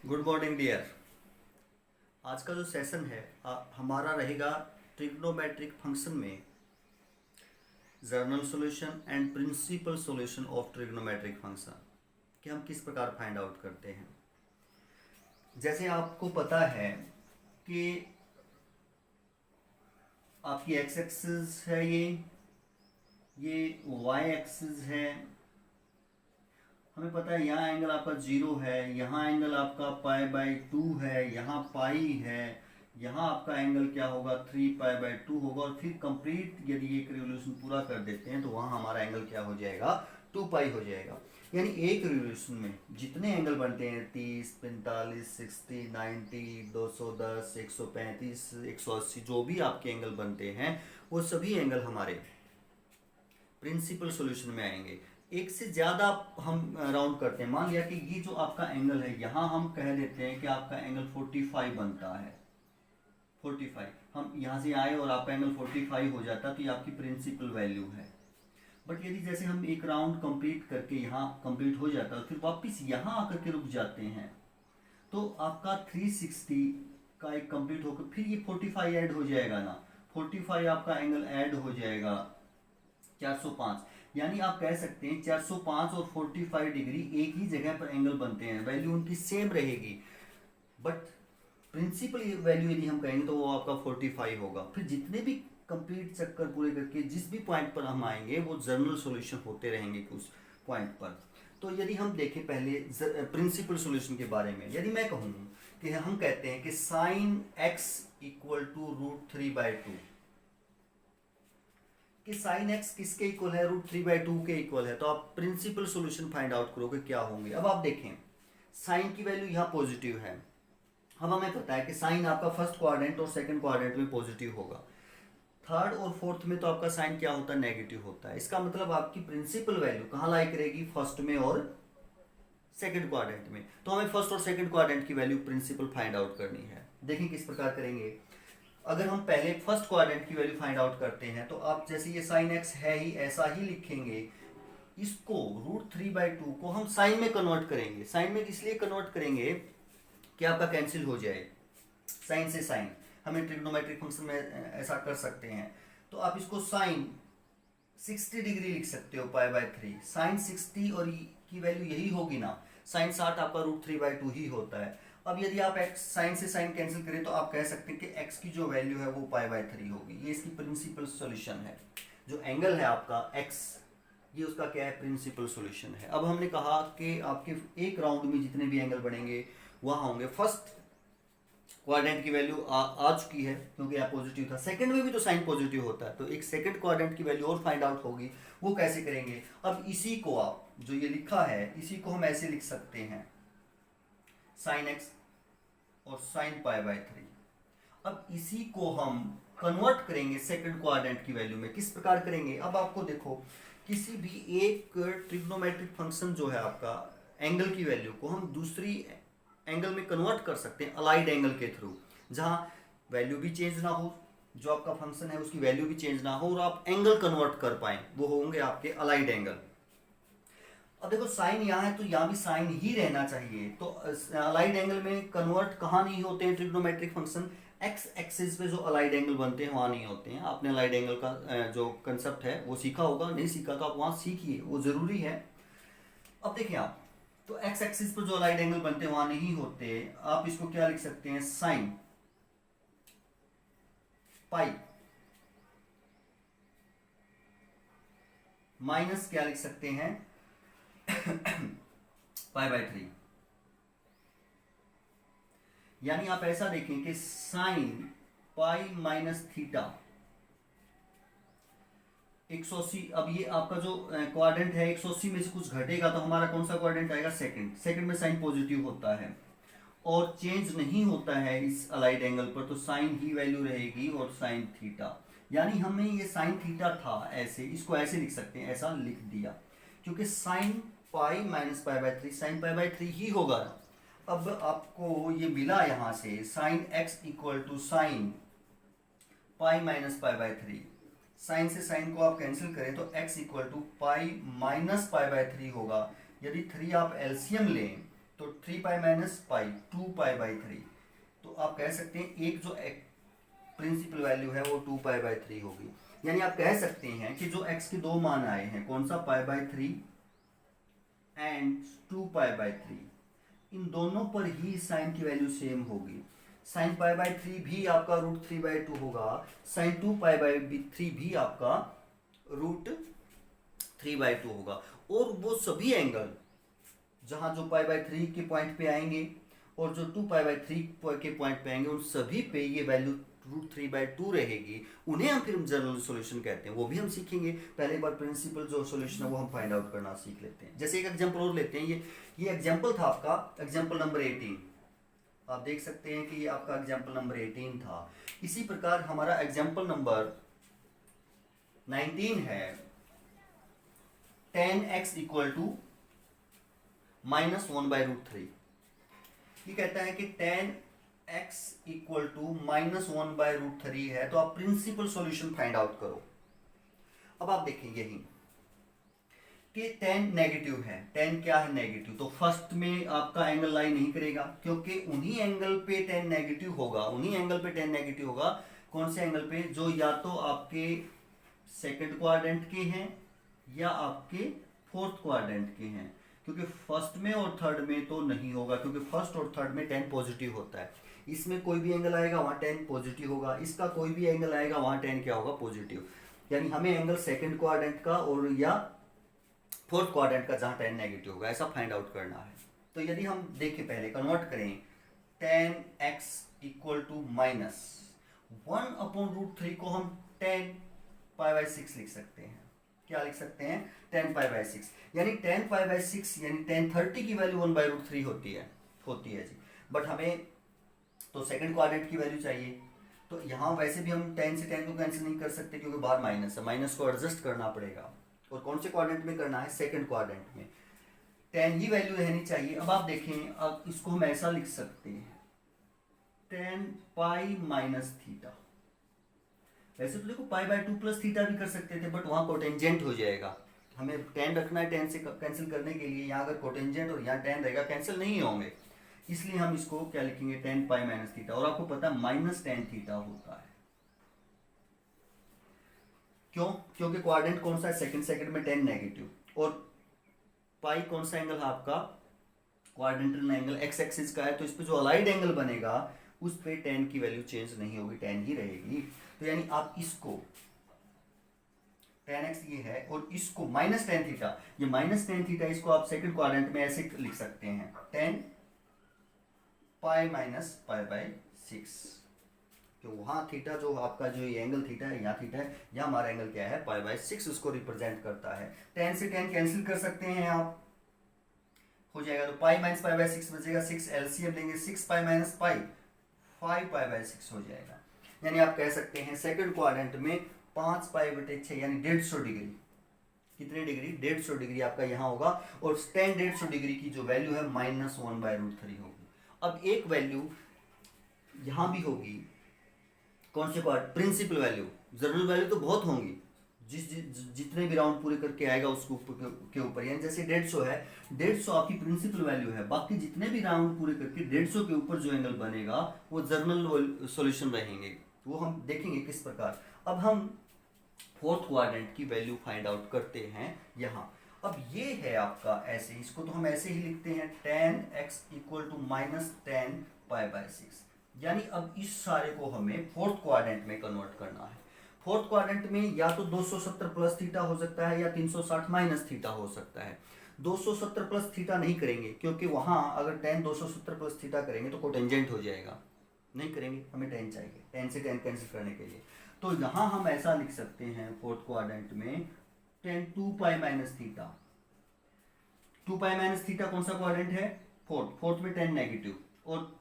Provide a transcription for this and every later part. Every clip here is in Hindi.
Good morning dear. आज का जो सेशन है हमारा रहेगा ट्रिग्नोमेट्रिक फंक्शन में general solution and principal solution of trigonometric function कि हम किस प्रकार फाइंड आउट करते हैं। जैसे आपको पता है कि आपकी एक्स एक्सिस है, ये वाई एक्सिस है। हमें पता है यहाँ एंगल आपका 0 है, यहाँ एंगल आपका पाई/2 है, यहाँ पाई है, यहाँ आपका एंगल क्या होगा 3 पाई/2 होगा। और फिर कंप्लीट यदि एक रिवोल्यूशन पूरा कर देते हैं तो वहाँ हमारा एंगल क्या हो जाएगा 2 पाई हो जाएगा। यानी एक रिवोल्यूशन में जितने एंगल बनते हैं 30, 45, 60, 90, 210, 135, 180 जो भी आपके एंगल बनते हैं वो सभी एंगल हमारे प्रिंसिपल सॉल्यूशन में आएंगे। एक से ज़्यादा हम राउंड करते हैं। मान लिया कि ये जो आपका एंगल है यहाँ हम कह देते हैं कि आपका एंगल 45 बनता है। 45 हम यहाँ से आए और आपका एंगल 45 हो जाता तो ये आपकी प्रिंसिपल वैल्यू है। बट यदि जैसे हम एक राउंड कंप्लीट करके यहाँ कंप्लीट हो जाता है फिर वापस यहाँ आकर के रुक जाते हैं तो आपका 360 का एक कंप्लीट होकर फिर ये 45 ऐड हो जाएगा ना। 45 आपका एंगल ऐड हो जाएगा 405। यानी आप कह सकते हैं 405 और 45 डिग्री एक ही जगह पर एंगल बनते हैं, वैल्यू उनकी सेम रहेगी। बट प्रिंसिपल वैल्यू यदि हम कहेंगे तो वो आपका 45 होगा। फिर जितने भी कंप्लीट चक्कर पूरे करके जिस भी पॉइंट पर हम आएंगे वो जर्नल सॉल्यूशन होते रहेंगे उस पॉइंट पर। तो यदि हम देखें पहले प्रिंसिपल सॉल्यूशन के बारे में, यदि मैं कहूँ कि हम कहते हैं कि साइन एक्स इक्वल टू √3/2 कि साइन एक्स किसके इक्वल है √3/2 के इक्वल है, तो आप प्रिंसिपल सॉल्यूशन फाइंड आउट करोगे क्या होंगे। अब आप देखें साइन की वैल्यू यहाँ पॉजिटिव है। अब हमें पता है कि साइन आपका फर्स्ट क्वाड्रेंट और सेकंड क्वाड्रेंट में पॉजिटिव होगा, थर्ड और फोर्थ में तो आपका साइन क्या होता है नेगेटिव होता है। इसका मतलब आपकी प्रिंसिपल वैल्यू कहाँ लाई करेगी फर्स्ट में और सेकंड क्वाड्रेंट में। तो हमें फर्स्ट और सेकंड क्वाड्रेंट की वैल्यू प्रिंसिपल फाइंड आउट करनी है। देखें किस प्रकार करेंगे। अगर हम पहले फर्स्ट क्वाड्रेंट की वैल्यू फाइंड आउट करते हैं तो आप जैसे ये साइन एक्स है ही ऐसा ही लिखेंगे, इसको √3/2 को हम साइन में कन्वर्ट करेंगे। साइन में इसलिए कन्वर्ट करेंगे कि आपका कैंसिल हो जाए साइन से साइन। हमें ट्रिग्नोमेट्रिक फंक्शन में ऐसा कर सकते हैं। तो आप इसको साइन 60 डिग्री लिख सकते हो पाई/3। साइन 60 और की वैल्यू यही होगी ना, साइन 60 आपका √3/2 ही होता है। अब यदि आप एक्स साइन से साइन कैंसिल करें तो आप कह सकते हैं कि एक्स की जो वैल्यू है वो पाई/3 होगी। ये इसकी प्रिंसिपल सॉल्यूशन है। जो एंगल है आपका एक्स ये उसका क्या है प्रिंसिपल सॉल्यूशन है। अब हमने कहा कि आपके एक राउंड में जितने भी एंगल बढ़ेंगे वहाँ होंगे। फर्स्ट क्वाड्रेंट की वैल्यू आ चुकी है क्योंकि यहाँ पॉजिटिव था। सेकंड में भी तो साइन पॉजिटिव होता है तो एक सेकंड क्वाड्रेंट की वैल्यू और फाइंड आउट होगी। वो कैसे करेंगे। अब इसी को आप जो ये लिखा है इसी को हम ऐसे लिख सकते हैं साइन एक्स और साइन पाई/3। अब इसी को हम कन्वर्ट करेंगे सेकंड क्वाड्रेंट की वैल्यू में। किस प्रकार करेंगे। अब आपको देखो किसी भी एक ट्रिग्नोमेट्रिक फंक्शन जो है आपका एंगल की वैल्यू को हम दूसरी एंगल में कन्वर्ट कर सकते हैं अलाइड एंगल के थ्रू, जहां वैल्यू भी चेंज ना हो, जो आपका फंक्शन है उसकी वैल्यू भी चेंज ना हो और आप एंगल कन्वर्ट कर पाए, वो होंगे आपके अलाइड एंगल। अब देखो साइन यहाँ है तो यहाँ भी साइन ही रहना चाहिए। तो अलाइड एंगल में कन्वर्ट कहाँ नहीं होते हैं ट्रिग्नोमेट्रिक फंक्शन, एक्स एक्सिस पे जो अलाइड एंगल बनते हैं वहाँ नहीं होते हैं। आपने अलाइड एंगल का जो कंसेप्ट है वो सीखा होगा, नहीं सीखा तो आप वहाँ सीखिए, वो जरूरी है। अब देखिए आप तो एक्स एक्सिस पर जो अलाइड एंगल बनते हैं वहां नहीं होते। आप इसको क्या लिख सकते हैं साइन पाई माइनस क्या लिख सकते हैं पाई/3। यानी आप ऐसा देखें कि साइन पाई माइनस थीटा 180। अब ये आपका जो क्वाड्रेंट है 180 में से कुछ घटेगा तो हमारा कौन सा क्वाड्रेंट आएगा सेकंड। सेकंड में साइन पॉजिटिव होता है और चेंज नहीं होता है इस अलाइड एंगल पर, तो साइन ही वैल्यू रहेगी और साइन थीटा। यानी हमें ये साइन थीटा था ऐसे, इसको ऐसे लिख सकते हैं, ऐसा लिख दिया क्योंकि साइन पाई माइनस पाई/3 साइन पाई/3 ही होगा। अब आपको ये मिला यहां से sine x equal to sine pi minus पाई/3। साइन से साइन को आप कैंसिल करें तो x equal to pi minus पाई/3 होगा। यदि 3 आप एलसीएम लें तो 3 pi minus pi 2 pi by 3। तो आप कह सकते हैं एक जो प्रिंसिपल वैल्यू है वो 2 पाई बाई 3 होगी। यानी आप कह सकते हैं कि जो x के दो मान आए हैं, कौन सा, pi by 3 and 2 pi by 3, इन दोनों पर ही साइन की वैल्यू सेम होगी। साइन पाई बाई 3 भी आपका रूट 3 बाई 2 होगा, साइन 2 पाई बाई 3 भी आपका रूट 3 बाई 2 होगा। और वो सभी एंगल जहां जो पाई बाई 3 के पॉइंट पे आएंगे और जो 2 पाई बाई 3 के पॉइंट पे आएंगे, उन सभी पे ये वैल्यू रूट 3 बाई 2 रहेगी। उन्हें हम फिर जनरल सॉल्यूशन कहते हैं, वो भी हम सीखेंगे। पहले बार प्रिंसिपल जो सॉल्यूशन है वो हम फाइंड आउट करना सीख लेते हैं। जैसे एक एग्जांपल और लेते हैं, ये एग्जांपल था आपका एग्जांपल नंबर 18। आप देख सकते हैं कि ये आपका एग्जांपल नंबर 18 था। इसी प्रकार हमारा एग्जांपल नंबर 19 है, tan x equal to -1 by root 3। ये कहता है कि tan x equal to -1 by root 3 है, तो आप प्रिंसिपल सॉल्यूशन फाइंड आउट करो। अब आप देखें यही कि tan नेगेटिव है, tan क्या है, नेगेटिव, तो फर्स्ट में आपका एंगल लाई नहीं करेगा, क्योंकि उन्हीं एंगल पे tan नेगेटिव होगा, उन्हीं एंगल पे tan नेगेटिव होगा। कौन से एंगल पे, जो या तो आपके सेकंड क्वाड्रेंट के हैं या आपके फोर्थ क्वाड्रेंट के हैं, क्योंकि फर्स्ट में और थर्ड में तो नहीं होगा, क्योंकि फर्स्ट और थर्ड में tan पॉजिटिव होता है। इसमें कोई भी एंगल आएगा वहां tan पॉजिटिव होगा, इसका कोई भी एंगल आएगा वहां tan क्या होगा, पॉजिटिव। यानी हमें एंगल सेकंड क्वाड्रेंट का और या फोर्थ क्वाड्रेंट का जहां tan नेगेटिव होगा, ऐसा फाइंड आउट करना है। तो यदि हम देखें, पहले कन्वर्ट करें, tan x equal to -1 upon root 3 को हम tan पाई बाई 6 लिख सकते हैं। क्या लिख सकते हैं, tan पाई बाई 6। यानी tan पाई बाई 6 यानी tan 30 की वैल्यू 1 बाई रूट 3 होती है जी। बट हमें तो सेकंड क्वाड्रेंट की वैल्यू चाहिए, तो यहाँ वैसे भी हम tan से tan को कैंसिल नहीं कर सकते, क्योंकि बाहर माइनस है, माइनस को एडजस्ट करना पड़ेगा। और कौन से क्वाड्रेंट में करना है, सेकंड क्वाड्रेंट में। tan ही वैल्यू रहनी चाहिए। अब आप देखें, अब इसको हम ऐसा लिख सकते हैं, tan पाई माइनस थीटा। वैसे तो देखो पाई बाई 2 प्लस थीटा भी कर सकते थे, बट वहां कोटेंजेंट हो जाएगा। हमें tan रखना है, tan से कैंसिल करने के लिए। यहाँ अगर कोटेंजेंट और यहाँ tan रहेगा, कैंसिल नहीं होंगे, इसलिए हम इसको क्या लिखेंगे, tan पाई माइनस थीटा। और आपको पता है माइनस tan थीटा होता है, क्यों, क्योंकि क्वाड्रेंट कौन सा है, सेकंड में tan नेगेटिव, और पाई कौन सा एंगल है आपका, क्वाड्रेंटल एंगल एक्स एक्सिस का है, तो इस पे जो अलाइड एंगल बनेगा उस पे tan की वैल्यू चेंज नहीं होगी, tan ही रहेगी। तो यानी आप इसको tan x ये है, और इसको माइनस tan थीटा, ये माइनस tan थीटा, इसको आप सेकंड क्वाड्रेंट में ऐसे लिख सकते हैं, tan pi minus pi by 6। तो वहां थीटा जो आपका जो ये एंगल थीटा है, यहाँ थीटा है, यहाँ हमारा एंगल क्या है, पाई बाई 6 उसको रिप्रेजेंट करता है। tan से tan कैंसिल कर सकते हैं आप, हो जाएगा, तो पाई माइनस पाई बाई 6 बचेगा, 6 एलसीएम लेंगे, 6 pi minus pi 5 pi by 6 हो जाएगा। यानी आप कह सकते हैं सेकंड क्वाड्रेंट में 5 पाई बटे 6 यानी 150 डिग्री, कितने डिग्री, 150 डिग्री आपका यहाँ होगा। और tan 150 डिग्री की जो वैल्यू है -1 बाई रूट 3 होगी। अब एक वैल्यू यहाँ भी होगी, कौन से quadrant, principal value. General value तो बहुत होंगी, जितने भी राउंड पूरे करके आएगा उसके ऊपर, यानी जैसे 150 है, 150 आपकी प्रिंसिपल वैल्यू है, बाकी जितने भी राउंड पूरे करके 150 के ऊपर जो एंगल बनेगा वो जनरल सॉल्यूशन रहेंगे, वो हम देखेंगे किस प्रकार। अब हम फोर्थ क्वाड्रेंट की वैल्यू फाइंड आउट करते हैं यहाँ। अब ये है आपका ऐसे, इसको तो हम ऐसे ही लिखते हैं, tan x equal to -tan pi by 6। यानी अब इस सारे को हमें फोर्थ क्वाड्रेंट में कन्वर्ट करना है। फोर्थ क्वाड्रेंट में या तो 270 प्लस थीटा हो सकता है या 360 माइनस थीटा हो सकता है। 270 प्लस थीटा नहीं करेंगे, क्योंकि वहां अगर tan 270 प्लस थीटा करेंगे तो कोटेंजेंट हो जाएगा, नहीं करेंगे, हमें tan चाहिए, tan से tan कैंसिल करने के लिए। तो यहां हम ऐसा लिख सकते हैं फोर्थ क्वाड्रेंट में, tan 2 pi minus theta. 2 pi minus theta कौन सा क्वाड्रेंट है, फोर्थ में tan नेगेटिव, और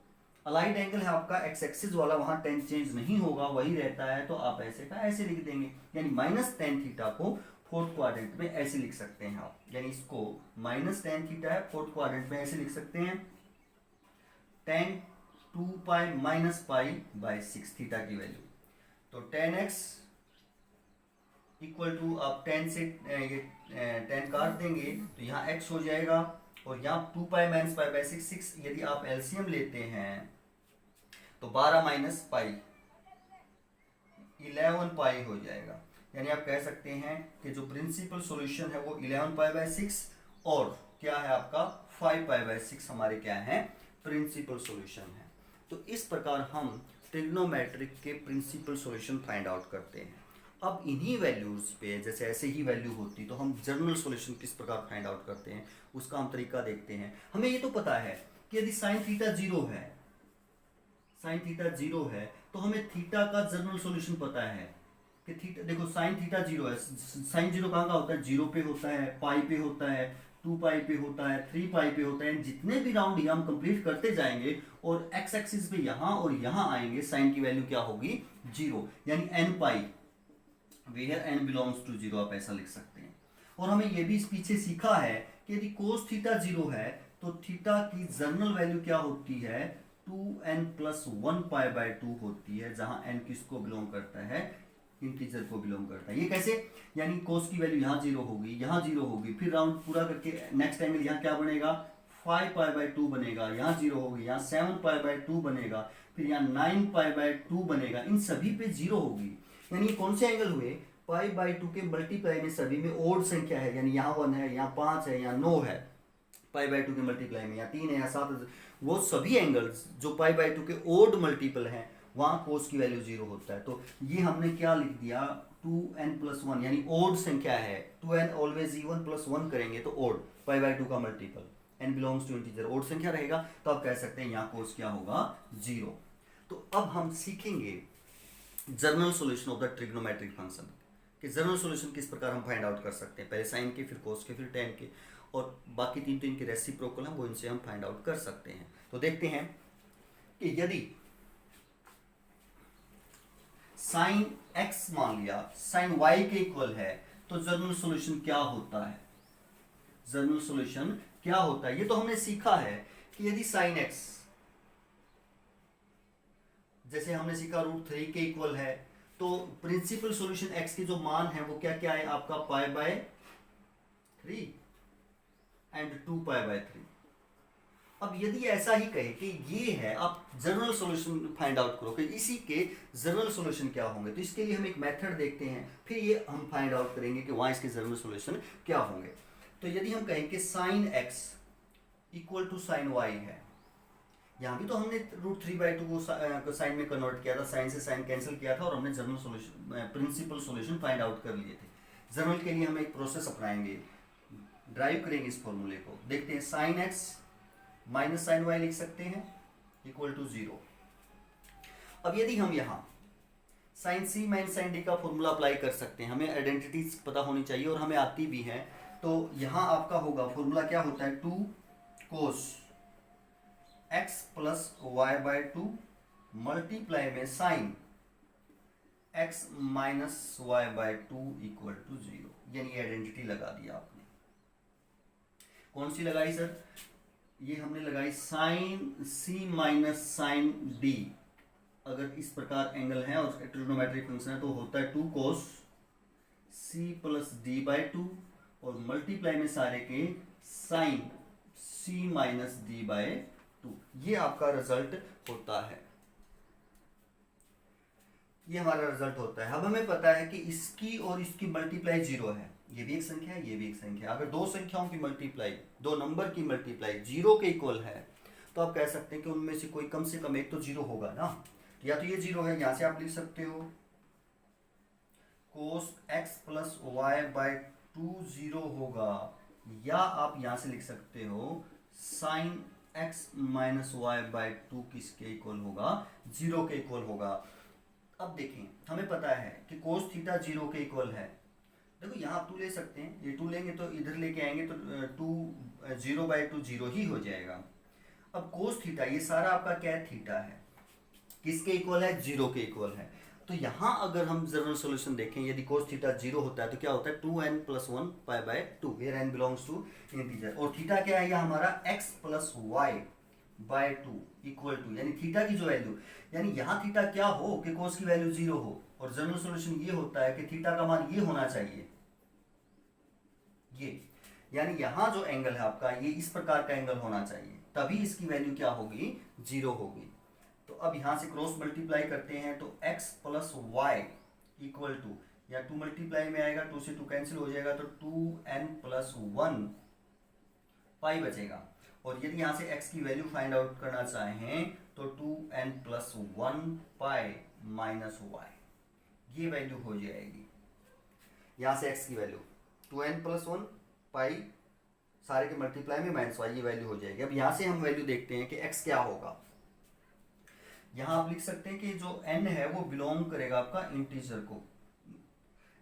अलाइड एंगल है आपका एक्स एक्सिस वाला, वहां tan चेंज नहीं होगा, वही रहता है, तो आप ऐसे का ऐसे लिख देंगे। यानी -tan थीटा को फोर्थ क्वाड्रेंट में ऐसे लिख सकते हैं आप, यानी इसको -tan थीटा है, फोर्थ क्वाड्रेंट में ऐसे लिख सकते हैं, tan 2 pi minus pi by 6 theta की वैल्यू। तो tan x इक्वल टू, आप tan से ये tan काट देंगे तो यहाँ x हो जाएगा, और यहाँ 2 पाई माइनस पाई बाई 6 यदि आप एलसीएम लेते हैं तो 12 माइनस पाई 11 पाई हो जाएगा। यानी आप कह सकते हैं कि जो प्रिंसिपल सॉल्यूशन है वो 11 पाई बाई 6 और क्या है आपका 5 पाई बाई 6 हमारे क्या है प्रिंसिपल सॉल्यूशन है। तो इस प्रकार हम ट्रिग्नोमेट्रिक के प्रिंसिपल सॉल्यूशन फाइंड आउट करते हैं। अब इन्हीं वैल्यूज पे जैसे ऐसे ही वैल्यू होती तो हम जनरल सॉल्यूशन किस प्रकार फाइंड आउट करते हैं उसका हम तरीका देखते हैं। हमें ये तो पता है कि यदि साइन थीटा जीरो है तो हमें थीटा का जनरल सॉल्यूशन पता है कि थीटा देखो साइन थीटा जीरो है। साइन जीरो कहाँ का होता है, जीरो पे होता है, पाई पे होता है, 2 पाई पे होता है, 3 पाई पे होता है। जितने भी राउंड ये हम कंप्लीट करते जाएंगे और एक्स एक्सिस पे यहाँ और यहाँ आएंगे साइन की वैल्यू क्या होगी जीरो, यानी n pi where n belongs to zero आप ऐसा लिख सकते हैं। और हमें ये भी इस पीछे सीखा है कि यदि कोस थीटा जीरो है तो थीटा की जनरल वैल्यू क्या होती है 2n प्लस 1 पाई बाय 2 होती है, जहां n किसको बिलोंग करता है इंटीजर को बिलोंग करता है। ये कैसे, यानी कोस की वैल्यू यहाँ जीरो होगी, यहाँ जीरो होगी, फिर राउंड पूरा करके नेक्स्ट एंगल यहाँ क्या बनेगा 5 पाई बाय 2 बनेगा, यहाँ जीरो होगी, यहाँ 7 पाई बाय 2 बनेगा, फिर यहाँ 9 पाई बाय 2 बनेगा, इन सभी पे जीरो होगी। यानी कौन से एंगल हुए पाई बाय 2 के मल्टीप्लाई में सभी में ओड संख्या है, यानी यहाँ 1 है, यहाँ 5 है, यहाँ 9 है, पाई बाय 2 के मल्टीप्लाई में यहाँ 3 है, यहाँ 7 है, वो सभी एंगल्स जो पाई बाय 2 के ओड मल्टीपल हैं वहां कोस की वैल्यू जीरो होता है। तो ये हमने क्या लिख दिया 2n प्लस 1, यानी ओड संख्या है 2n ऑलवेज इवन प्लस 1 करेंगे तो ओड पाई बाय 2 का multiple n belongs to integer odd संख्या रहेगा, तो आप कह सकते हैं यहाँ कोस क्या होगा जीरो। तो अब हम सीखेंगे general solution of the trigonometric function कि जनरल सॉल्यूशन किस प्रकार हम फाइंड आउट कर सकते हैं, पहले साइन के, फिर कोस के, फिर टेन के, और बाकी तीन तो इनके रेसिप्रोकल हैं वो इनसे हम फाइंड आउट कर सकते हैं। तो देखते हैं कि यदि साइन x मान लिया साइन y के इक्वल है तो जनरल सॉल्यूशन क्या होता है, जनरल सॉल्यूशन क्या होता है। ये तो हमने सीखा है कि यदि साइन x जैसे हमने सीखा √3 के इक्वल है तो प्रिंसिपल सॉल्यूशन x के जो मान है वो क्या क्या है आपका pi by 3 and 2 pi by 3। अब यदि ऐसा ही कहे कि ये है, आप जनरल सॉल्यूशन फाइंड आउट करो कि इसी के जनरल सॉल्यूशन क्या होंगे, तो इसके लिए हम एक मेथड देखते हैं, फिर ये हम फाइंड आउट करेंगे कि वहां इसके जनरल सॉल्यूशन क्या होंगे। तो यदि हम कहें कि sine x equal to sine y है, यहाँ भी तो हमने √3/2 को साइन में कन्वर्ट किया था, साइन से साइन कैंसिल किया था और हमने general solution principal solution find out कर लिए थे। जनरल के लिए हम एक प्रोसेस अपनाएंगे, ड्राइव करेंगे इस फॉर्मूले को, देखते हैं sine x minus sine y लिख सकते हैं इक्वल टू 0। अब यदि हम यहाँ साइन सी माइनस साइन डी का फॉर्मूला अप्लाई कर सकते हैं, हमें आइडेंटिटीज पता होनी चाहिए और हमें आती भी है। तो यहाँ आपका होगा फॉर्मूला क्या होता है 2 cos x plus y by 2 multiply में sine x minus y by 2 equal to 0। यानी आइडेंटिटी लगा दिया आपने। कौन सी लगाई सर, ये हमने लगाई साइन सी माइनस साइन डी। अगर इस प्रकार एंगल है और ट्रिग्नोमेट्रिक फंक्शन है तो होता है 2 कोस सी प्लस डी बाय 2 और मल्टीप्लाई में सारे के साइन सी माइनस डी बाय 2। ये आपका रिजल्ट होता है, ये हमारा रिजल्ट होता है। अब हमें पता है कि इसकी और इसकी मल्टीप्लाई 0 है, ये भी एक संख्या है, ये भी एक संख्या है। अगर दो संख्याओं की मल्टीप्लाई, दो नंबर की मल्टीप्लाई 0 के इक्वल है तो आप कह सकते हैं कि उनमें से कोई कम से कम एक तो 0 होगा ना। या तो ये 0 है, यहां से आप लिख सकते हो कोस x प्लस वाई बाय 2 0 होगा, या आप यहां से लिख सकते हो sine x minus y by 2 किसके इक्वल होगा 0 के इक्वल होगा। अब देखें हमें पता है कि कोस थीटा 0 के इक्वल है। देखो यहाँ आप 2 ले सकते हैं, ये 2 लेंगे तो इधर लेके आएंगे तो 2 0/2 0 ही हो जाएगा। अब कोस थीटा ये सारा आपका क्या है थीटा है, किसके इक्वल है 0 के इक्वल है। तो यहाँ अगर हम जनरल सॉल्यूशन देखें, यदि कोस थीटा 0 होता है तो क्या होता है 2n plus 1 pi by 2 where n belongs to integer, और थीटा क्या है हमारा x plus y by 2 equal to, यानी थीटा की जो वैल्यू, यानी यहाँ थीटा क्या हो कि कोस की वैल्यू 0 हो, और जनरल सॉल्यूशन ये होता है कि थीटा का मान ये होना चाहिए, ये यानी यहाँ जो एंगल है आपका ये इस प्रकार का एंगल होना चाहिए, तभी इसकी वैल्यू क्या होगी, 0 होगी। तो अब यहाँ से क्रॉस मल्टीप्लाई करते हैं तो x plus y equal to, या 2 मल्टीप्लाई में आएगा, 2 से 2 कैंसिल हो जाएगा, तो 2n प्लस 1 पाई बचेगा। और यदि यहाँ से x की वैल्यू फाइंड आउट करना चाहें तो 2n plus 1 pi minus y, ये वैल्यू हो जाएगी। यहाँ से x की वैल्यू 2n प्लस 1 पाई सारे के मल्टीप्लाई में माइनस वाई, ये वैल्यू हो जाएगी। अब यहाँ से हम वैल्यू देखते हैं कि x क्या होगा। यहाँ आप लिख सकते हैं कि जो n है वो बिलोंग करेगा आपका इंटीजर को।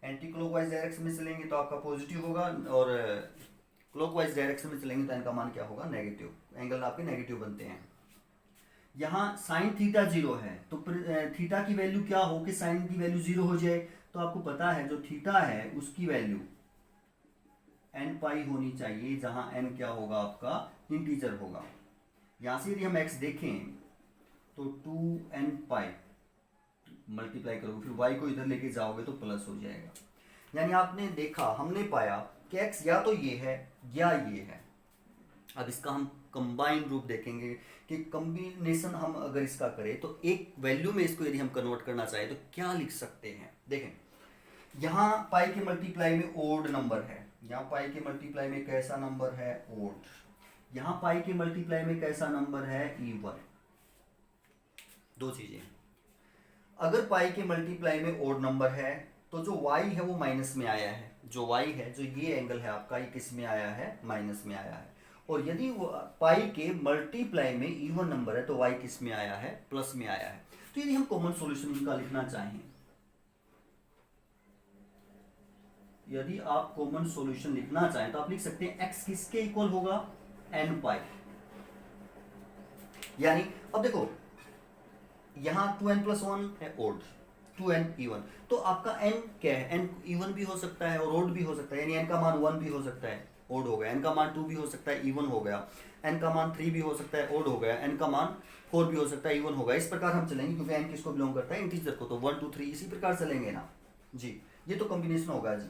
एंटी क्लॉकवाइज डायरेक्शन में चलेंगे तो आपका पॉजिटिव होगा, और क्लॉकवाइज डायरेक्शन में चलेंगे तो n का मान क्या होगा, नेगेटिव। एंगल आपके नेगेटिव बनते हैं। यहाँ साइन थीटा 0 है तो थीटा की वैल्यू क्या हो कि साइन की वैल्यू 0 हो जाए। तो आपको पता है जो थीटा है उसकी वैल्यू n पाई होनी चाहिए, जहां n क्या होगा आपका, इंटीजर होगा। यहां से यदि हम x देखें तो 2n पाई मल्टीप्लाई करोगे, फिर y को इधर लेके जाओगे तो प्लस हो जाएगा। यानी आपने देखा, हमने पाया कि x या तो ये है या ये है। अब इसका हम कंबाइन रूप देखेंगे कि कॉम्बिनेशन हम अगर इसका करें तो एक वैल्यू में इसको यदि हम कन्वर्ट करना चाहें तो क्या लिख सकते हैं। देखें, यहाँ पाई के मल्टीप्लाई में ओड नंबर है, यहाँ पाई के मल्टीप्लाई में कैसा नंबर है, ओड। यहाँ पाई के मल्टीप्लाई में कैसा नंबर है, इवन। दो चीजें, अगर पाई के मल्टीप्लाई में ओड नंबर है तो जो y है वो माइनस में आया है, जो y है, जो ये एंगल है आपका, ये किस में आया है, माइनस में आया है। और यदि पाई के मल्टीप्लाई में इवन नंबर है तो y किस में आया है, प्लस में आया है। तो यदि हम कॉमन सॉल्यूशन इनका लिखना चाहें, यदि आप कॉमन सॉल्यूशन लिखना चाहें तो आप लिख सकते हैं x किसके इक्वल होगा, n पाई। यानी अब देखो, यहां 2n प्लस 1 है ओड, 2n इवन, तो आपका n क्या है, n इवन भी हो सकता है और ओड भी हो सकता है। यानी n का मान 1 भी हो सकता है, ओड हो गया, n का मान 2 भी हो सकता है, इवन हो गया, n का मान 3 भी हो सकता है, ओड हो गया, n का मान 4 भी हो सकता है, इवन होगा। इस प्रकार हम चलेंगे क्योंकि n किसको बिलोंग करता है, इंटीजर को। तो 1 2 3 इसी प्रकार चलेंगे ना जी, ये तो कॉम्बिनेशन होगा जी।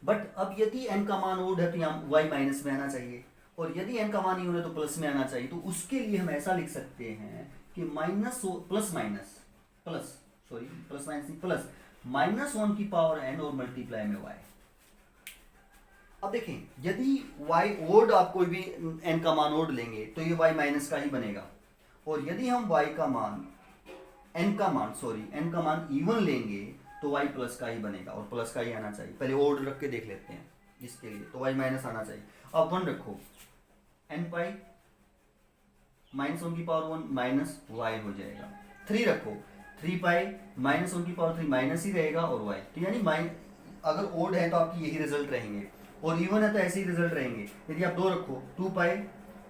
बट अब यदि n का मान ओड है तो यहाँ y माइनस में आना चाहिए, और यदि n का मान इवन है तो प्लस में आना चाहिए। तो उसके लिए हम ऐसा लिख सकते हैं कि प्लस माइनस 1 की पावर n और मल्टीप्लाई में y। अब देखें, यदि y ओड, आप कोई भी n का मान ओड लेंगे तो ये y माइनस का ही बनेगा, और यदि हम y का मान n का मान इवन लेंगे तो y प्लस का ही बनेगा, और प्लस का ही आना चाहिए। पहले ओड रख के देख लेते हैं इसके लिए, तो y माइनस आना चाहिए। अब 1 रखो, n पाई माइनस 1 की पावर 1 माइनस y हो जाएगा। 3 रखो, 3 पाई माइनस 1 की पावर 3 माइनस ही रहेगा और y। तो यानी अगर ओड है तो आपकी यही रिजल्ट रहेंगे, और इवन है तो ऐसे ही रिजल्ट रहेंगे। यदि आप 2 रखो, 2 पाई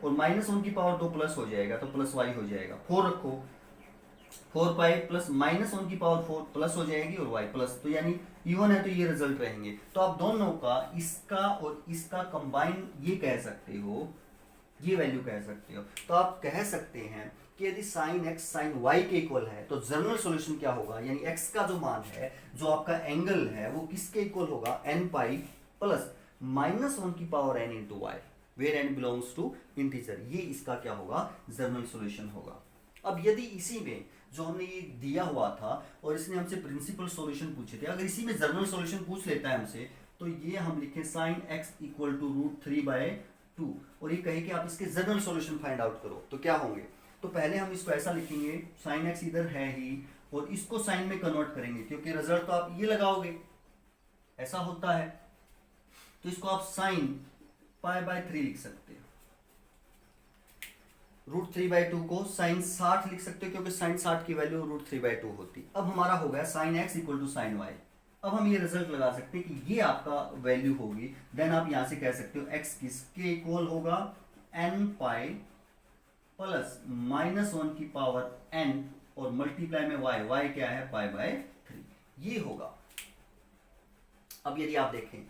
और माइनस 1 की पावर 2 प्लस हो जाएगा तो प्लस y हो जाएगा। 4 रखो, 4 पाई प्लस माइनस 1 की पावर 4 प्लस हो जाएगी और y प्लस। तो यानी इवन है तो ये रिजल्ट रहेंगे। तो आप दोनों का, इसका और इसका कंबाइन ये कह सकते हो, ये वैल्यू कह सकते हो। तो आप कह सकते हैं कि यदि साइन x साइन y के इक्वल है तो जनरल सॉल्यूशन क्या होगा, यानी x का जो मान है, जो आपका एंगल है, वो किसके इक्वल होगा, n पाई प्लस माइनस 1 की power n into y, where n belongs to integer. ये इसका क्या होगा, जनरल सॉल्यूशन होगा। अब यदि इसी में जो हमने ये दिया हुआ था और इसने हमसे प्रिंसिपल सॉल्यूशन पूछे थे, अगर इसी में जनरल सॉल्यूशन पूछ लेता है हमसे, तो ये हम लिखें साइन x इक्वल टू √3/2, और ये कहे कि आप इसके जनरल सॉल्यूशन फाइंड आउट करो, तो क्या होंगे। तो पहले हम इसको ऐसा लिखेंगे, साइन x इधर है ही, और इसको साइन में कन्वर्ट करेंगे, क्योंकि रिजल्ट तो आप ये लगाओगे, ऐसा होता है। तो इसको आप साइन π/3 लिख सकते हो, √3/2 को साइन 60 लिख सकते हो, क्योंकि साइन 60 की वैल्यू √3/2 होती। अब हमारा हो गया sine x equal to sine y। अब हम ये रिजल्ट लगा सकते हैं कि ये आपका वैल्यू होगी। देन आप यहां से कह सकते हो x किसके इक्वल होगा, n पाई प्लस माइनस 1 की पावर n और मल्टीप्लाई में y क्या है, π/3, ये होगा। अब यदि आप देखें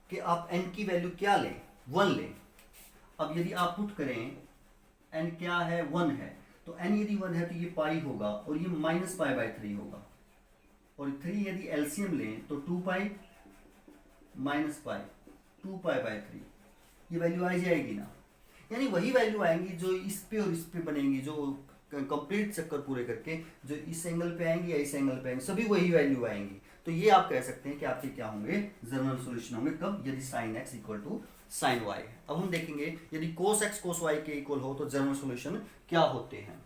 कि आप n की वैल्यू क्या लें, 1 लें। अब यदि आप पुट करें n क्या है, 1 है, तो n यदि 1 है तो ये पाई होगा और ये माइनस π/3 होगा, और 3 यदि एलसीएम लें तो 2 पाई माइनस पाई, 2π/3, ये वैल्यू आ जाएगी ना, यानी वही वैल्यू आएंगी जो इस पे और इस पे बनेंगी, जो कंप्लीट चक्कर पूरे करके जो इस एंगल पे आएंगी या इस एंगल पे आएंगी, सभी वही वैल्यू आएंगी। तो ये आप कह सकते हैं कि आपके क्या होंगे, जनरल सॉल्यूशन होंगे। कब? यदि sin x equal to sin y है। अब हम देखेंगे यदि cos x cos y के इक्वल हो तो जनरल सॉल्यूशन क्या होते हैं।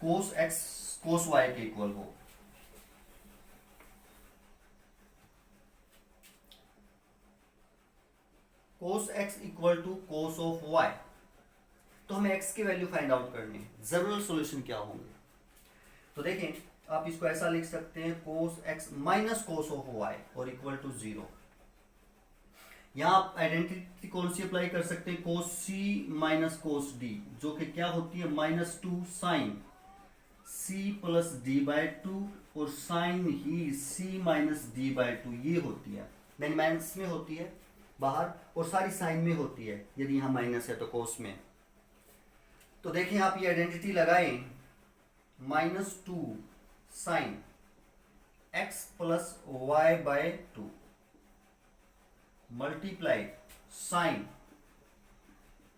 cos x cos y के इक्वल हो, cos x equal to cos of y, तो हमें x की वैल्यू फाइंड आउट करनी है। जनरल सॉल्यूशन क्या होंगे, तो देखें आप इसको ऐसा लिख सकते हैं cos x minus cos of y और इक्वल टू 0। यहां आप आइडेंटिटी कौन सी अप्लाई कर सकते हैं, cos c minus cos d, जो कि क्या होती है -2 sin c प्लस d/2 और साइन ही c माइनस d/2 ये होती है। मैंने माइनस में होती है बाहर और सारी साइन में होती है, यदि यहां माइनस है तो कोस में। तो देखें आप ये आइडेंटिटी लगाएं, -2 sine x plus y/2 multiply sine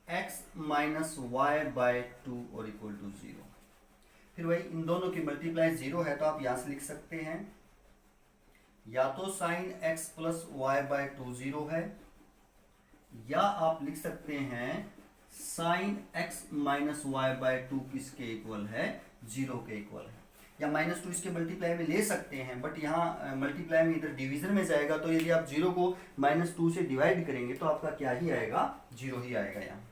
x minus y/2 और इक्वल टू 0। फिर वही इन दोनों की मल्टीप्लाई 0 है तो आप यहां से लिख सकते हैं या तो साइन x प्लस y/2 0 है, या आप लिख सकते हैं साइन x माइनस y/2 किसके इक्वल है, 0 के इक्वल है। या -2 इसके मल्टीप्लाई में ले सकते हैं, बट यहाँ मल्टीप्लाई में इधर डिवीजन में जाएगा, तो यदि आप 0 को -2 से डिवाइड करेंगे तो आपका क्या ही आएगा, 0 ही आएगा यहाँ।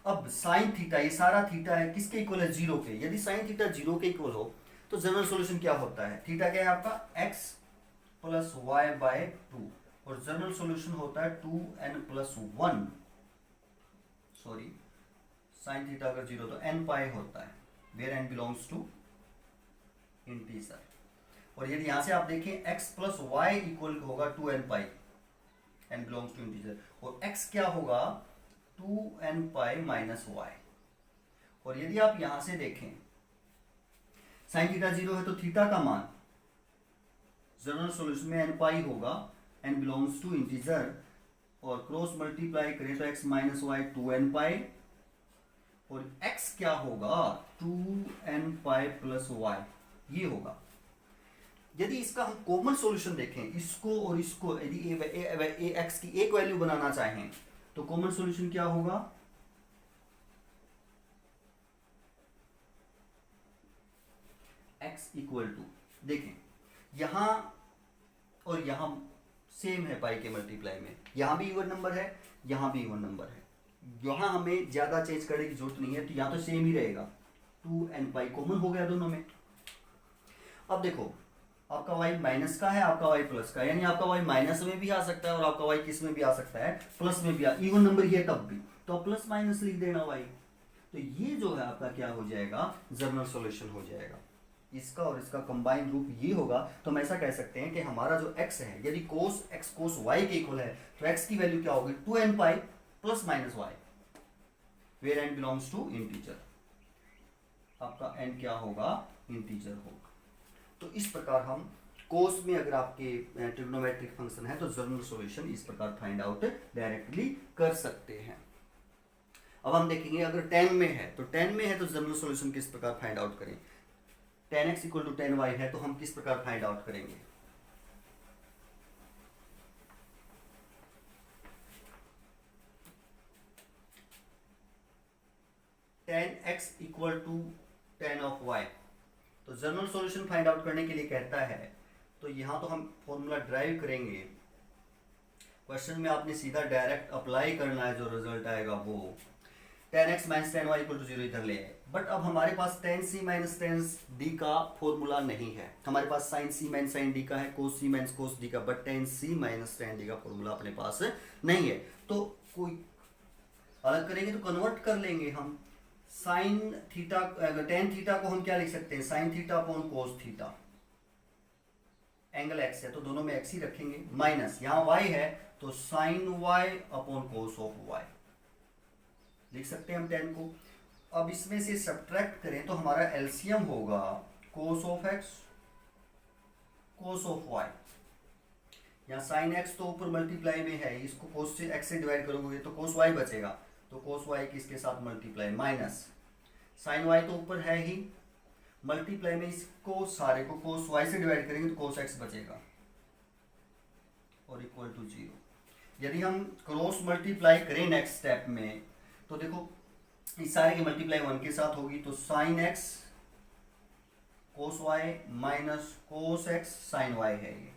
अब साइन थीटा, ये सारा थीटा है किसके इक्वल है, 0 के। यदि साइन थीटा 0 के इक्वल हो तो जनरल सॉल्यूशन क्या होता है, थीटा क्या है आपका x प्लस y/2 और जनरल सॉल्यूशन होता है 2n+1, सॉरी साइन थीटा अगर 0 तो n पाई होता है, where n belongs to integer. और यदि यहां से आप देखें x प्लस वाई इक्वल होगा 2n pi, n belongs to integer, और x क्या होगा 2n पाई माइनस वाई। और यदि आप यहां से देखें साइन थीटा 0 है तो थीटा का मान जनरल सॉल्यूशन में n पाई होगा, n बिलोंग्स टू इंटीजर, और क्रॉस मल्टीप्लाई करें तो x माइनस वाई 2n पाई, और x क्या होगा 2n पाई प्लस वाई, ये होगा। यदि इसका हम कॉमन सॉल्यूशन देखें, इसको और इसको, यदि x की एक वैल्यू बनाना चाहें तो कॉमन सॉल्यूशन क्या होगा, x इक्वल टू, देखें यहां और यहां सेम है पाई के मल्टीप्लाई में, यहां भी इवन नंबर है, यहां भी इवन नंबर है, यहां हमें ज्यादा चेंज करने की जरूरत नहीं है, तो यहां तो सेम ही रहेगा, 2n पाई कॉमन हो गया दोनों में। अब देखो आपका y माइनस का है, आपका y प्लस का है, यानी आपका y माइनस में भी आ सकता है और आपका y किस में भी आ सकता है, प्लस में भी इवन नंबर ही है तब भी, तो प्लस माइनस लिख देना y। तो ये जो है आपका क्या हो जाएगा, जनरल सॉल्यूशन हो जाएगा। इसका और इसका कंबाइन रूप ये होगा, तो हम ऐसा कह सकते हैं कि हमारा जो x है, यदि cos x cos y के इक्वल है तो x की वैल्यू क्या होगी 2n pi plus minus y, where n belongs to integer, आपका n क्या होगा, इंटीजर होगा। तो इस प्रकार हम कोस में अगर आपके ट्रिग्नोमेट्रिक फंक्शन है तो जनरल सॉल्यूशन इस प्रकार फाइंड आउट डायरेक्टली कर सकते हैं। अब हम देखेंगे अगर 10 में है तो 10 में है तो जनरल सॉल्यूशन किस प्रकार फाइंड आउट करें, 10x इक्वल टू 10y है तो हम किस प्रकार फाइंड आउट करेंगे, x equal to 10 of y। तो जनरल सॉल्यूशन फाइंड आउट करने के लिए कहता है, तो यहां तो हम फॉर्मूला ड्राइव करेंगे, क्वेश्चन में आपने सीधा डायरेक्ट अप्लाई करना है, जो रिजल्ट आएगा वो 10x minus 10y equal to 0 इधर ले आए। बट अब हमारे पास tan c minus tan d का फॉर्मूला नहीं है, हमारे पास sin c minus sin d का है, cos c minus cos d का, but tan c minus tan d का फॉर्मूला अपने पास नहीं है। तो कोई अलग करेंगे तो कन्वर्ट कर लेंगे हम, साइन थीटा टेन थीटा को हम क्या लिख सकते हैं, sine theta upon cos theta, angle x है तो दोनों में x ही रखेंगे, माइनस यहाँ y है तो sine y upon cos of y लिख सकते हैं हम टेन को। अब इसमें से सब्ट्रैक्ट करें तो हमारा एलसीएम होगा cos of x cos of y, यहाँ साइन एक्स तो ऊपर मल्टीप्लाई में है, इसको कोस से एक्स से डिवाइड करोगे तो कोस वाई बचेगा, तो कोस वाई किसके साथ मल्टीप्लाई, माइनस साइन वाई तो ऊपर है ही, मल्टीप्लाई में इसको सारे को कोस वाई से डिवाइड करेंगे तो कोस एक्स बचेगा और इक्वल टू 0। यदि हम क्रॉस मल्टीप्लाई करें नेक्स्ट स्टेप में तो देखो इस सारे की मल्टीप्लाई 1 के साथ होगी, तो sine x cos y minus cos x sine y है, ये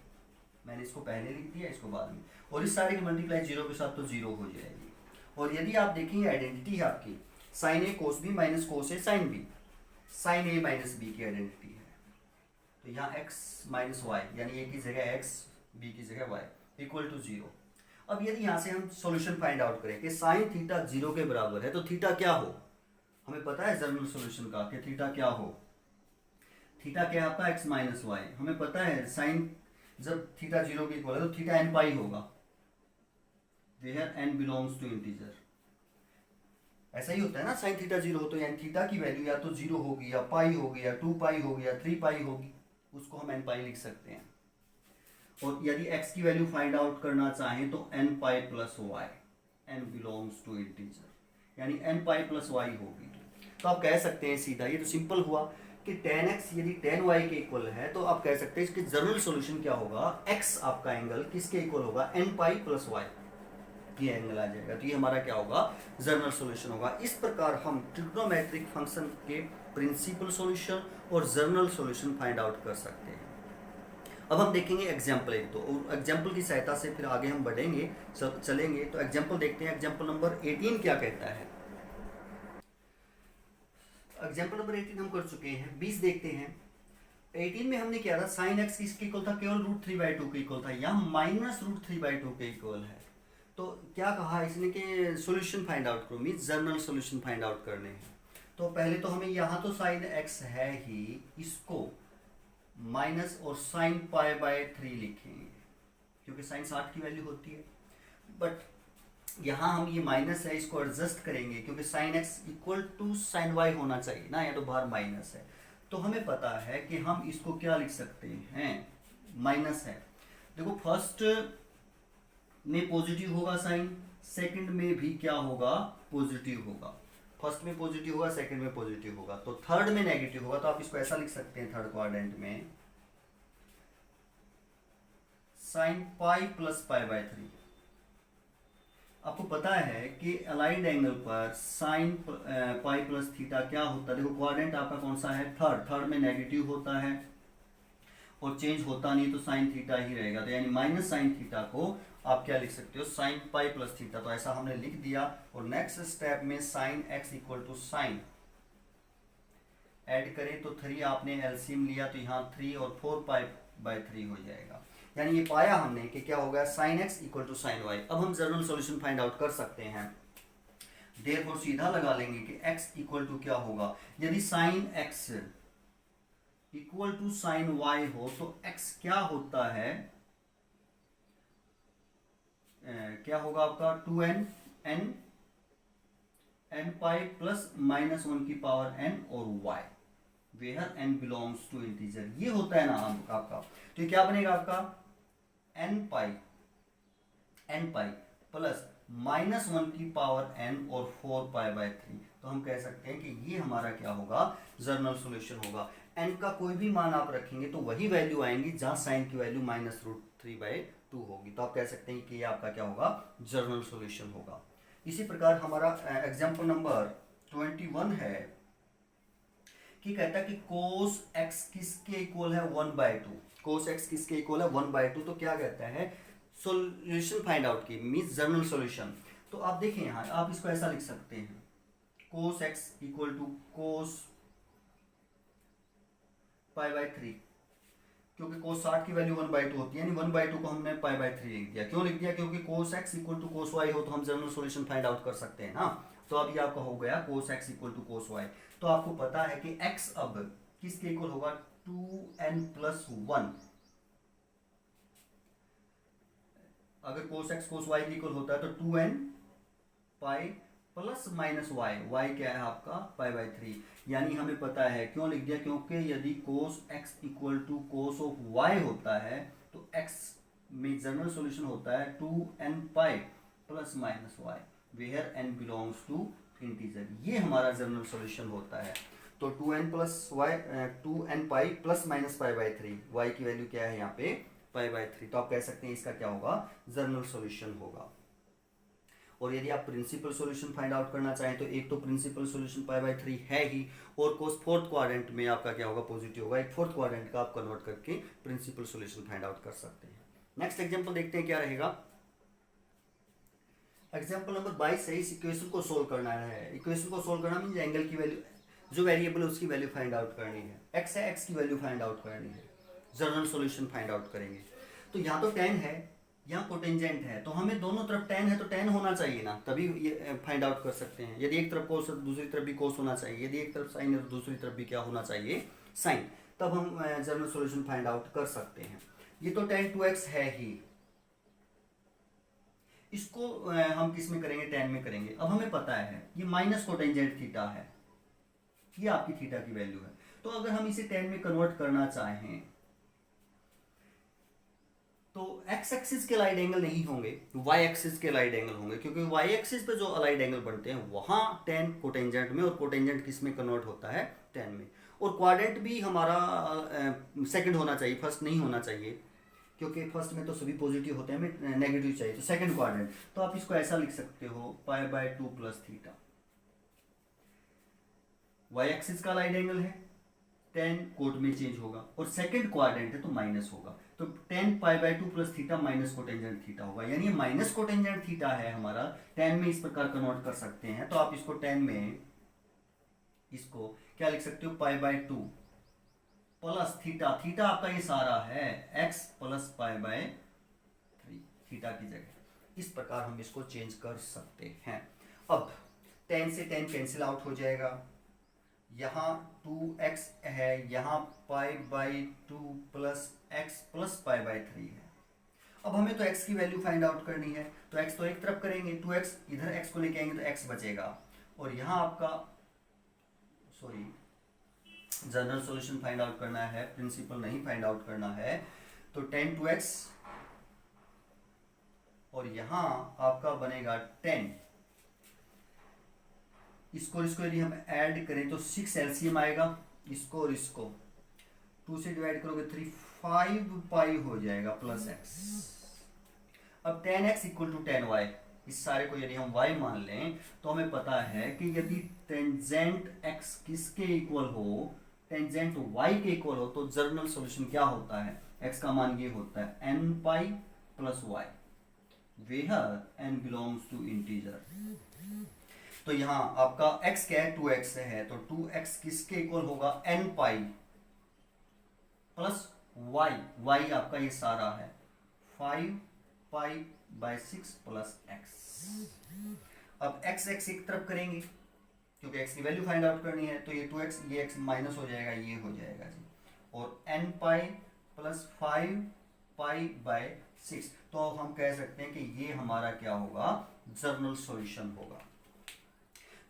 मैंने इसको पहले लिख दिया, इसको बाद में, और इस सारे की मल्टीप्लाई 0 के साथ तो 0 हो जाएगी। और यदि आप देखेंगे आइडेंटिटी है आपकी साइन ए कोस बी माइनस कोस ए साइन बी, साइन ए माइनस बी की आइडेंटिटी है, तो यहाँ x माइनस वाई यानी ए की जगह x b की जगह y इक्वल टू 0। अब यदि यहाँ से हम सॉल्यूशन फाइंड आउट करें कि साइन थीटा 0 के बराबर है तो थीटा क्या हो, हमें पता है जनरल सॉल्यूशन का कि थीटा क्या हो, थीटा क्या आता है x माइनस वाई, हमें पता है साइन जब थीटा 0 के इक्वल है तो थीटा n पाई होगा, where n belongs to integer, ऐसा ही होता है ना, साइन थीटा 0 हो तो यानी थीटा की वैल्यू या तो 0 होगी या पाई होगी या 2 पाई होगी या 3 पाई होगी, उसको हम n पाई लिख सकते हैं। और यदि x की वैल्यू फाइंड आउट करना चाहें तो n pi plus y, n belongs to integer यानी n पाई प्लस वाई होगी, तो आप कह सकते हैं सीधा, ये तो सिंपल हुआ कि tan x यदि tan y के इक्वल है तो आप कह सकते हैं इसके जनरल सॉल्यूशन क्या होगा, x आपका एंगल किसके इक्वल होगा, n पाई प्लस वाई, ये एंगल आ जाएगा, तो ये हमारा क्या होगा, जनरल सॉल्यूशन होगा। इस प्रकार हम ट्रिग्नोमेट्रिक फंक्शन के प्रिंसिपल सॉल्यूशन और जनरल सॉल्यूशन फाइंड आउट कर सकते हैं। अब हम देखेंगे एग्जाम्पल एक दो, और एग्जाम्पल की सहायता से फिर आगे हम बढ़ेंगे चलेंगे। तो एग्जाम्पल देखते हैं, एग्जाम्पल नंबर 18 क्या कहता है। एग्जाम्पल नंबर 18 हम कर चुके हैं, 20 देखते हैं। 18 में हमने क्या था, साइन एक्स किसके इक्वल था, केवल √3/2 के इक्वल था, यहाँ माइनस √3/2 के इक्वल है। तो क्या कहा इसने कि सॉल्यूशन फाइंड आउट करो, means general solution find out करने हैं। तो पहले तो हमें यहाँ तो साइन एक्स है ही, इसको माइनस और साइन π/3 लिखेंगे क्योंकि साइन 60 की वैल्यू होती है, बट यहाँ हम ये माइनस है इसको एडजस्ट करेंगे क्योंकि sine x equal to sine y होना चाहिए ना, या तो बाहर माइनस है, तो हमें पता है कि हम इसको क्या लिख सकते हैं, माइनस है। देखो फर्स्ट में पॉजिटिव होगा साइन, सेकंड में भी क्या होगा, पॉजिटिव होगा, फर्स्ट में पॉजिटिव होगा सेकंड में पॉजिटिव होगा, तो थर्ड में नेगेटिव होगा, तो आप इसको ऐसा लिख सकते हैं थर्ड क्वाड्रेंट में साइन पाई प्लस π/3। आपको पता है कि अलाइंड एंगल पर साइन पाई प्लस थीटा क्या होता है, देखो क्वाड्रेंट आपका कौन सा है, थर्ड, थर्ड में नेगेटिव होता है और चेंज होता नहीं तो साइन थीटा ही रहेगा, तो यानी माइनस साइन थीटा को आप क्या लिख सकते हो, साइन पाई प्लस थीटा, तो ऐसा हमने लिख दिया। और नेक्स्ट स्टेप में sine x equal to sine add करें तो 3 आपने एलसीएम लिया तो यहाँ 3 और 4π/3 हो जाएगा, यानी ये पाया हमने कि क्या होगा, sine x equal to sine y. अब हम जनरल सॉल्यूशन फाइंड आउट कर सकते हैं, देयरफॉर सीधा लगा लेंगे कि x इक्वल टू क्या होगा, यदि sine x equal to sine y हो तो x क्या होता है, क्या होगा आपका 2n n पाई प्लस -1 की पावर n और y, where n belongs to integer, ये होता है ना आपका, तो ये क्या बनेगा आपका n पाई प्लस -1 की पावर n और 4π/3, तो हम कह सकते हैं कि ये हमारा क्या होगा, जनरल सॉल्यूशन होगा। n का कोई भी मान आप रखेंगे तो वही वैल्यू आएंगी जहां साइन की वैल्यू -√3/2 होगी, तो आप कह सकते हैं कि ये आपका क्या होगा, जनरल सॉल्यूशन होगा। इसी प्रकार हमारा एग्जांपल नंबर 21 है कि कहता है कि cos x किसके इक्वल है 1/2, cos x किसके इक्वल है 1/2, तो क्या कहता है सॉल्यूशन फाइंड आउट की, मींस जनरल सॉल्यूशन। तो आप देखें यहाँ आप इसको ऐसा लिख सकते हैं, cos x equal to cos π/3, क्योंकि cos 60 की वैल्यू 1/2 होती है, यानी 1/2 को हमने π/3 लिख दिया। क्यों लिख दिया, क्योंकि cos x equal to cos y हो तो हम जनरल सॉल्यूशन फाइंड आउट कर सकते हैं ना, तो अब ये आपका हो गया cos x equal to cos y। तो आपको पता है कि x अब किसके इक्वल होगा, 2n + 1, अगर cos x cos y के इक्वल होता है तो 2n pi plus minus y, y क्या है आपका π/3, यानी हमें पता है, क्यों लिख दिया, क्योंकि यदि cos x equal to cos of y होता है तो x में जनरल सॉल्यूशन होता है 2n pi plus minus y, where n belongs to integer, ये हमारा जनरल सॉल्यूशन होता है। तो 2n plus y 2n pi plus minus π/3, y की वैल्यू क्या है यहाँ पे π/3, तो आप कह सकते हैं इसका क्या होगा, जनरल सॉल्यूशन होगा। और यदि आप प्रिंसिपल सॉल्यूशन फाइंड आउट करना चाहें तो एक तो प्रिंसिपल सॉल्यूशन π/3 है ही, और कोस फोर्थ क्वाड्रेंट में आपका क्या होगा, पॉजिटिव होगा, एक फोर्थ क्वाड्रेंट का आप कन्वर्ट करके प्रिंसिपल सॉल्यूशन फाइंड आउट कर सकते हैं। नेक्स्ट एग्जांपल देखते हैं क्या रहेगा। एग्जांपल नंबर 22 है, इस इक्वेशन को सोल्व करना है। इक्वेशन को सोल्व करना मीन एंगल की वैल्यू, जो वेरिएबल है उसकी वैल्यू फाइंड आउट करनी है, एक्स है, एक्स की वैल्यू फाइंड आउट करनी है, जनरल सॉल्यूशन फाइंड आउट करेंगे। तो यहाँ तो tan है, यहाँ कोटेंजेंट है, तो हमें दोनों तरफ tan है तो tan होना चाहिए ना, तभी ये फाइंड आउट कर सकते हैं। यदि एक तरफ कोस है तो दूसरी तरफ भी कोस होना चाहिए, यदि एक तरफ साइन है तो दूसरी तरफ भी क्या होना चाहिए, साइन, तब हम जनरल सॉल्यूशन फाइंड आउट कर सकते हैं। ये तो tan 2x है ही, इसको हम किस में करेंगे, tan में करेंगे। अब हमें पता है ये माइनस कोटेंजेंट थीटा है, ये आपकी थीटा की वैल्यू है। तो अगर हम इसे tan में कन्वर्ट करना चाहें तो x एक्सिस के अलाइड एंगल नहीं होंगे, y एक्सिस के अलाइड एंगल होंगे, क्योंकि y एक्सिस पे जो अलाइड एंगल बनते हैं वहां tan कोटेंजेंट में, और कोटेंजेंट किस में कन्वर्ट होता है, tan में। और क्वाड्रेंट भी हमारा सेकंड होना चाहिए, फर्स्ट नहीं होना चाहिए, क्योंकि फर्स्ट में तो सभी पॉजिटिव होते हैं, हमें नेगेटिव चाहिए, तो सेकंड क्वाड्रेंट। तो आप इसको ऐसा लिख सकते हो π/2 प्लस थीटा, y एक्सिस का अलाइड एंगल है, tan कोट में चेंज होगा, और सेकंड क्वाड्रेंट है तो माइनस होगा, तो tan π/2 plus theta minus cotangent theta होगा, यानी माइनस कोटेंजेंट थीटा है हमारा, tan में इस प्रकार कन्वर्ट कर सकते हैं। तो आप इसको tan में इसको क्या लिख सकते हो, π/2 प्लस थीटा, थीटा आपका ये सारा है x प्लस π/3 थीटा की जगह, इस प्रकार हम इसको चेंज कर सकते हैं। अब tan से tan कैंसिल आउट हो जाएगा, यहाँ 2x है, यहाँ π/2 प्लस x प्लस π/3 है। अब हमें तो x की वैल्यू फाइंड आउट करनी है, तो x तो एक तरफ करेंगे, 2x इधर x को लेके आएंगे तो x बचेगा, और यहाँ आपका जनरल सॉल्यूशन फाइंड आउट करना है, प्रिंसिपल नहीं फाइंड आउट करना है। तो tan 2x और यहाँ आपका बनेगा 10, इसको यदि हम ऐड करें तो 6 एलसीएम आएगा, इसको और इसको 2 से डिवाइड करोगे 3, 5 पाई हो जाएगा प्लस x। अब tan x equal to tan y, इस सारे को यदि हम y मान लें तो हमें पता है कि यदि टेंजेंट x किसके इक्वल हो, टेंजेंट y के इक्वल हो, तो जनरल सॉल्यूशन क्या होता है, x का मान ये होता है n pi plus y, where n belongs to integer. तो यहाँ आपका x क्या है, 2x है, तो 2x किसके इक्वल होगा, n pi plus y, y आपका ये सारा है 5 पाई/6 प्लस x। अब x एक तरफ करेंगे क्योंकि x की वैल्यू फाइंड आउट करनी है, तो ये 2x, ये x माइनस हो जाएगा, ये हो जाएगा जी, और n पाई प्लस 5 पाई/6, तो हम कह सकते हैं कि ये हमारा क्या होगा, जनरल सॉल्यूशन होगा।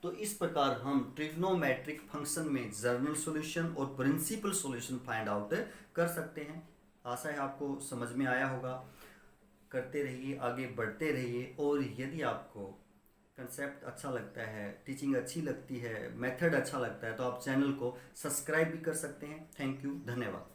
तो इस प्रकार हम ट्रिग्नोमेट्रिक फंक्शन में जनरल सॉल्यूशन और प्रिंसिपल सॉल्यूशन फाइंड आउट कर सकते हैं। आशा है आपको समझ में आया होगा। करते रहिए, आगे बढ़ते रहिए, और यदि आपको कंसेप्ट अच्छा लगता है, टीचिंग अच्छी लगती है, मेथड अच्छा लगता है, तो आप चैनल को सब्सक्राइब भी कर सकते हैं। थैंक यू, धन्यवाद।